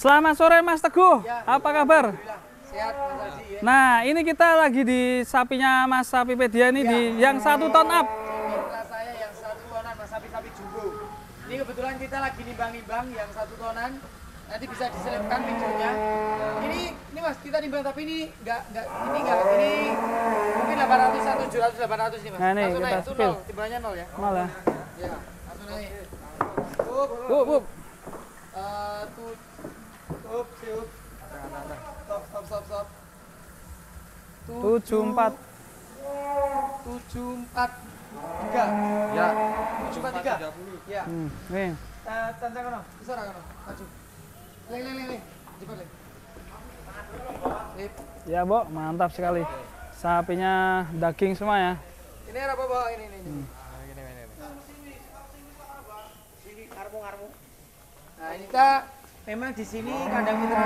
Selamat sore Mas Teguh, Ya, apa kabar? sehat Mas Haji ya. Nah, ini kita lagi di sapinya Mas Sapipedia ini di yang 1 ton up. Setelah saya yang 1 tonan Mas, sapi-sapi jumbo. Ini kebetulan kita lagi nimbang-nimbang yang 1 tonan. Nanti bisa diselipkan videonya. Ini Mas, kita nimbang tapi ini enggak ini mungkin 800 atau 700 800 nih Mas. Nah, ini langsung kita naik itu spill. 0, timbangannya 0 ya. Malah. Ya, langsung naik. Up. Siup. Stop. 74. 743. Ya, 743. Ya. Nih. Tancang kono, besar kono. Maju. Leng. Cepat, Leng. Sip. Ya, Bo, mantap sekali. Sapinya daging semua ya. Ini apa, Bo? Ini. Sini ngarmu. Nah, ini kita memang di sini kandang mitra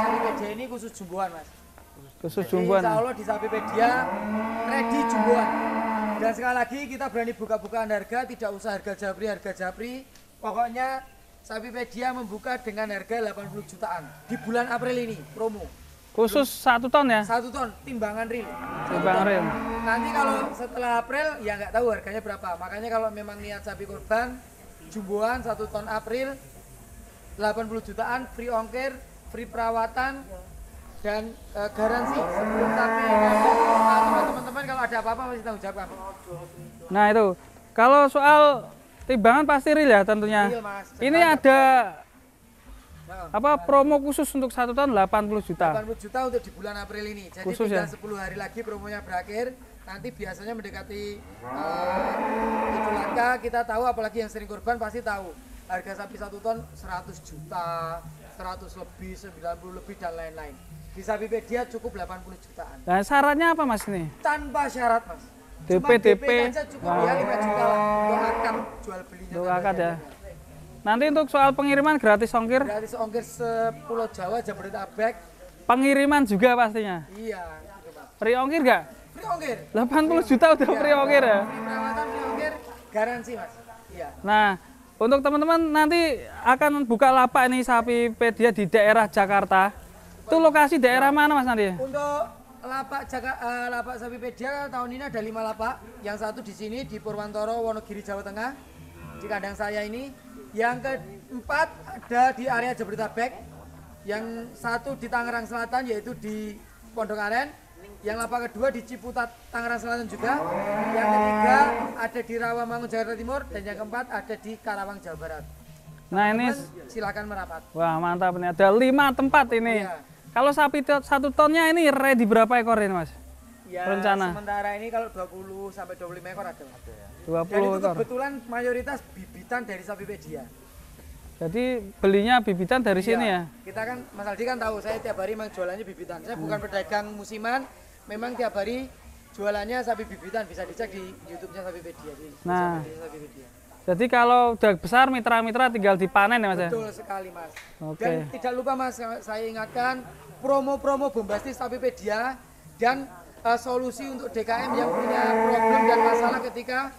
Sapipedia ini khusus jumboan, Mas. Khusus Jadi, jumboan. Insya Allah di Sapipedia ready jumboan. Dan sekali lagi kita berani buka-bukaan harga, tidak usah harga japri. Pokoknya Sapipedia membuka dengan harga 80 jutaan di bulan April ini promo. Khusus 1 ton ya? 1 ton timbangan real. Timbangan real. Nanti kalau setelah April ya nggak tahu harganya berapa. Makanya kalau memang niat sapi kurban jumboan 1 ton April 80 jutaan, free ongkir, free perawatan dan garansi sebelum sapi teman-teman kalau ada apa-apa masih tanggung jawab kami. Nah, itu. Kalau soal timbangan pasti real ya tentunya. Real, Mas. Ini ada Nah, apa promo khusus untuk 1 ton 80 juta. 80 juta untuk di bulan April ini. Jadi Khusus tinggal ya? 10 hari lagi promonya berakhir. Nanti biasanya mendekati Idul Adha kita tahu, apalagi yang sering kurban pasti tahu. Harga sapi 1 ton 100 juta, 100 lebih, 90 lebih dan lain-lain. Di Sapipedia cukup 80 jutaan. Nah, syaratnya apa Mas ini? Tanpa syarat, Mas. DP. Cuma DP aja cukup ya 5 juta lah. Untuk akad jual belinya. Untuk akad ya. Nanti untuk soal pengiriman gratis ongkir. Gratis ongkir sepulau Jawa, Jabodetabek. Pengiriman juga pastinya. Iya, gitu, Mas. Free ongkir nggak? Free ongkir. 80 juta udah free ongkir ya. Free perawatan, free ongkir, garansi Mas. Iya. Nah, untuk teman-teman nanti akan buka lapak ini Sapipedia di daerah Jakarta. Itu lokasi daerah mana Mas nanti? Untuk lapak Sapipedia tahun ini ada 5 lapak. Yang satu di sini di Purwantoro, Wonogiri, Jawa Tengah. Di kandang saya ini. Yang keempat ada di area Jabodetabek. Yang satu di Tangerang Selatan yaitu di Pondok Aren. Yang lapak kedua di Ciputat, Tangerang Selatan juga. Yang ketiga ada di Rawamangun, Jakarta Timur. Dan yang keempat ada di Karawang, Jawa Barat. Nah, ini Silakan merapat. wah, mantap nih. Ada 5 tempat ini. Iya. Kalau sapi 1 tonnya ini ready berapa ekor ini Mas? Ya, Rencana? sementara ini kalau 20 sampai 25 ekor ada. Ya. 20 Dan itu ekor. kebetulan mayoritas bibitan dari Sapipedia. Jadi belinya bibitan dari sini ya? Kita kan, Mas Aldi kan tahu, saya tiap hari memang jualannya bibitan. Saya bukan pedagang musiman, memang tiap hari jualannya sapi bibitan. Bisa dicek di YouTube-nya Sapipedia. Nah. Sapipedia. Jadi kalau udah besar mitra-mitra tinggal dipanen ya Mas ya? Betul sekali Mas. Oke. Dan tidak lupa Mas, saya ingatkan promo-promo bombastis Sapipedia dan solusi untuk DKM yang punya problem dan masalah ketika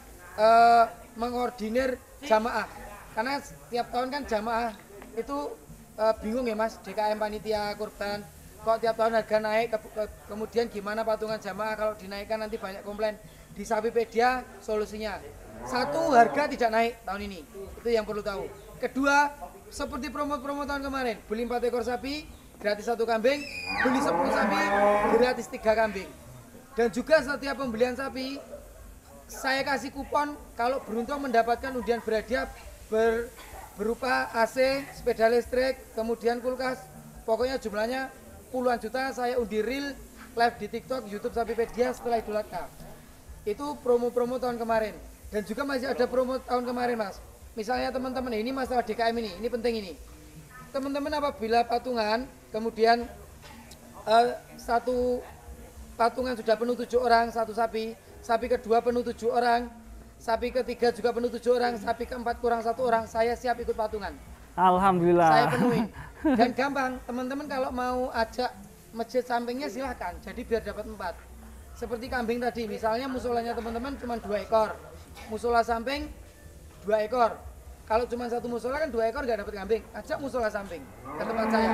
mengordinir jamaah. Karena tiap tahun kan jamaah itu bingung ya Mas, DKM panitia kurban. Kok tiap tahun harga naik, kemudian gimana patungan jamaah kalau dinaikkan nanti banyak komplain. Di Sapipedia solusinya. Satu, harga tidak naik tahun ini. Itu yang perlu tahu. Kedua, seperti promo-promo tahun kemarin. Beli 4 ekor sapi, gratis 1 kambing. Beli 10 sapi, gratis 3 kambing. Dan juga setiap pembelian sapi, saya kasih kupon kalau beruntung mendapatkan undian berhadiah berupa AC, sepeda listrik, kemudian kulkas. Pokoknya jumlahnya puluhan juta saya undi real live di TikTok, YouTube Sapipedia setelah Idul Adha. Itu promo-promo tahun kemarin. Dan juga masih ada promo tahun kemarin Mas. Misalnya teman-teman, ini masalah DKM ini penting ini. Teman-teman apabila patungan, kemudian satu patungan sudah penuh 7 orang, satu sapi kedua penuh 7 orang, sapi ketiga juga penuh 7 orang, sapi keempat kurang 1 orang, saya siap ikut patungan. Alhamdulillah. Saya penuhin. Dan gampang, teman-teman kalau mau ajak masjid sampingnya silahkan, jadi biar dapat 4. Seperti kambing tadi, misalnya musolanya teman-teman cuma 2 ekor, musola samping 2 ekor. Kalau cuma satu musola kan 2 ekor nggak dapat kambing. Ajak musola samping ke tempat saya.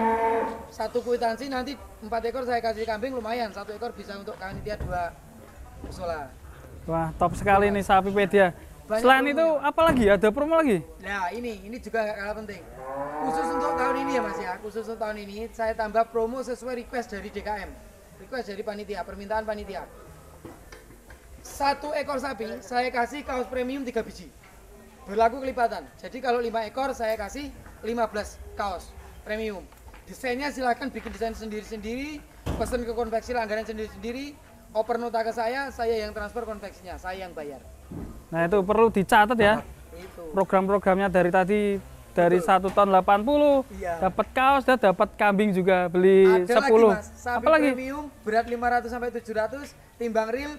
Satu kwitansi nanti 4 ekor saya kasih kambing lumayan. 1 ekor bisa untuk panitia 2 musola. Wah, top sekali nih Sapipedia. Banyak Selain promo itu apa lagi? Ada promo lagi? Nah ini juga nggak kalah penting. Khusus untuk tahun ini ya Mas ya. Khusus untuk tahun ini saya tambah promo sesuai request dari DKM. Request dari panitia, permintaan panitia. 1 ekor sapi saya kasih kaos premium 3 biji. Berlaku kelipatan. Jadi kalau 5 ekor saya kasih 15 kaos premium. Desainnya silahkan bikin desain sendiri-sendiri, pesan ke konveksi langganan sendiri-sendiri, oper nota ke saya yang transfer konveksinya, saya yang bayar. Nah itu perlu dicatat ya. Itu. Program-programnya dari tadi dari 1 ton 80, Iya. dapat kaos dan dapat kambing juga beli Ada 10. lagi Mas, sapi Apa lagi? premium berat 500 sampai 700, timbang real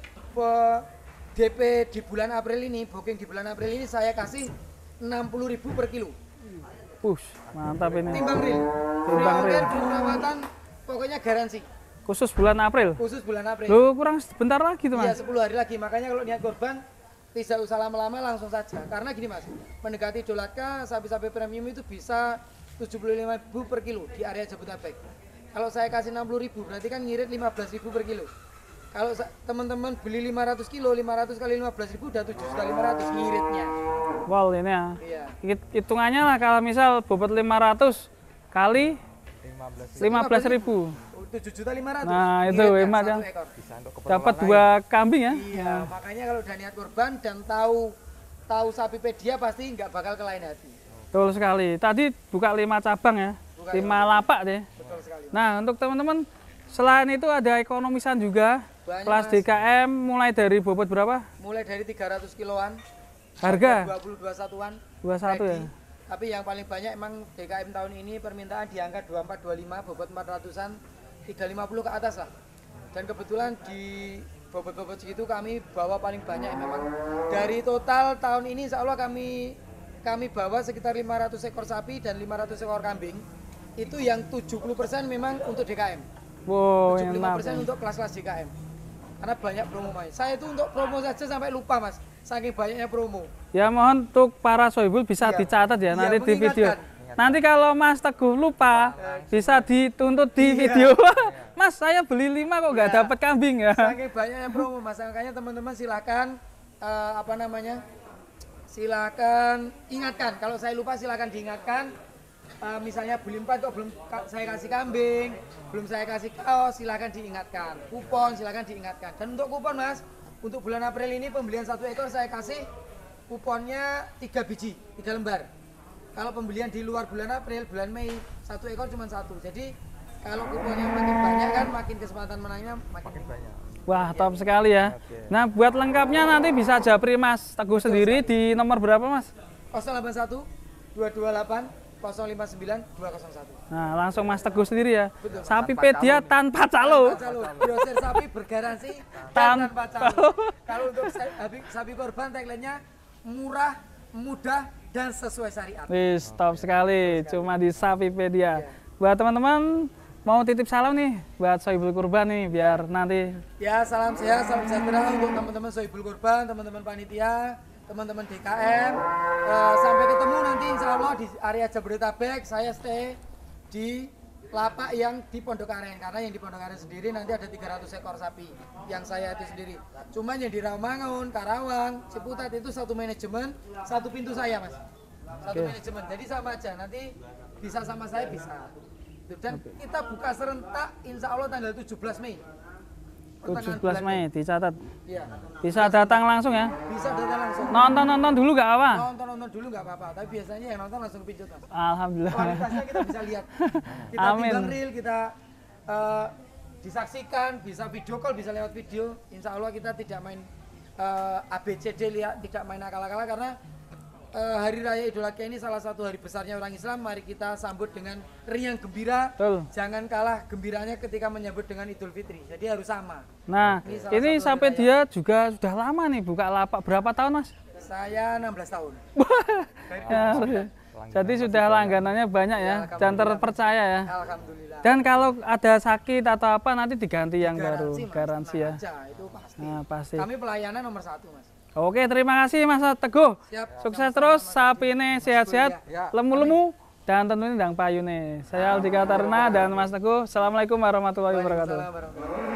DP di bulan April ini, booking di bulan April ini saya kasih 60.000 per kilo. Push, mantap ini. Timbang real. Timbang Free real. ongkir, perawatan, pokoknya garansi. Khusus bulan April. Khusus bulan April. Loh, kurang sebentar lagi tuh, Iya, Mas. 10 hari lagi. Makanya kalau niat korban tidak usah lama-lama, langsung saja. Karena gini Mas, mendekati Idul Adha, sapi-sapi premium itu bisa 75.000 per kilo di area Jabodetabek. Kalau saya kasih 60.000 berarti kan ngirit 15.000 per kilo. Kalau teman-teman beli 500 kilo, 500 kali 15.000 udah 7.500.000 ngiritnya. Wow, ini ya. Iya. Hitungannya lah kalau misal bobot 500 kali 15.000. 7.500.000. Nah, itu Ngiritnya hemat ya. 1 ekor. Dapat 2 kambing ya. Iya, makanya kalau udah niat korban dan tahu Sapipedia pasti nggak bakal ke lain hati. Betul sekali. Tadi buka 5 cabang ya. Buka 5 lapak deh. Betul sekali. Nah, untuk teman-teman selain itu ada ekonomisan juga. Banyak, Kelas Mas. DKM mulai dari bobot berapa? Mulai dari 300 kiloan, Harga 22 satuan. 21 ya. ready. Tapi yang paling banyak emang DKM tahun ini permintaan di angka 2425, bobot 400-an, 350 ke atas lah. Dan kebetulan di bobot-bobot segitu kami bawa paling banyak memang. Dari total tahun ini insya Allah kami bawa sekitar 500 ekor sapi dan 500 ekor kambing. Itu yang 70% memang untuk DKM. Wow, 75% enak. untuk kelas-kelas DKM. Karena banyak promo Mas. Saya itu untuk promo saja sampai lupa Mas. Saking banyaknya promo. Ya mohon untuk para sohibul bisa Iya. dicatat ya Iya, nanti di video. mengingatkan. Nanti kalau Mas Teguh lupa bisa dituntut di Iya. video. Mas saya beli 5 kok nggak Iya. dapat kambing ya. Saking banyaknya promo Mas. Makanya teman-teman silakan silakan ingatkan. Kalau saya lupa silakan diingatkan. Misalnya beli 4 kok belum saya kasih kambing, belum saya kasih kaos, silakan diingatkan. Kupon silakan diingatkan. Dan untuk kupon Mas, untuk bulan April ini pembelian 1 ekor saya kasih kuponnya 3 biji, 3 lembar. Kalau pembelian di luar bulan April, bulan Mei, 1 ekor cuma 1. Jadi kalau kuponnya makin banyak kan makin kesempatan menangnya makin banyak. Wah, top sekali ya. Nah, buat lengkapnya nanti bisa japri Mas Teguh sendiri di nomor berapa Mas? 081 228 059 201. Nah, langsung Mas Teguh sendiri ya. Betul. Sapipedia tanpa calo. Tanpa calo. Grosir sapi bergaransi Tanpa tanpa calo. Kalau untuk sapi korban tagline-nya murah, mudah dan sesuai syariat. Wis, top sekali. Cuma di Sapipedia. Buat teman-teman mau titip salam nih buat sohibul kurban nih biar nanti Ya, salam sehat, salam sejahtera untuk teman-teman sohibul kurban, teman-teman panitia, teman-teman DKM. Sampai ketemu nanti insya Allah di area Jabodetabek. Saya stay di lapak yang di Pondok Aren, karena yang di Pondok Aren sendiri nanti ada 300 ekor sapi yang saya itu sendiri. Cuman yang di Rawamangun, Karawang, Ciputat itu satu manajemen, satu pintu saya Mas. Satu manajemen, jadi sama aja, nanti bisa sama saya bisa. Dan kita buka serentak insya Allah tanggal 17 Mei. Pertengahan 17 bulan Mei dicatat. Iya. Bisa datang langsung ya. Bisa datang langsung. Nonton dulu nggak apa? Nonton dulu nggak apa-apa, tapi biasanya yang nonton langsung kepincut Mas. Alhamdulillah. Kualitasnya kita bisa lihat. Kita Amin. timbang real, kita disaksikan, bisa video call, bisa lewat video. Insya Allah kita tidak main ABCD, lihat, tidak main akal-akalan karena Hari Raya Idul Adha ini salah satu hari besarnya orang Islam. Mari kita sambut dengan riang gembira. Betul. Jangan kalah gembiranya ketika menyambut dengan Idul Fitri. Jadi harus sama. Nah, Ini salah ini satu sampai hari dia juga sudah lama nih buka lapak. Berapa tahun, Mas? Saya 16 tahun. Ya, jadi sudah langganannya banyak ya, Ya, dan terpercaya ya. Alhamdulillah. Dan kalau ada sakit atau apa nanti diganti yang baru, Mas. garansi ya. Tenang aja, itu pasti. Nah, pasti. Kami pelayanan nomor 1 Mas. Oke, terima kasih Mas Teguh. Siap. Sukses terus, sapi ini sehat-sehat, Ya. lemu-lemu, dan tentunya ndang payu nih. Saya Aldi Katarina dan Mas Teguh. Assalamualaikum warahmatullahi wabarakatuh. Waalaikumsalam warahmatullahi wabarakatuh.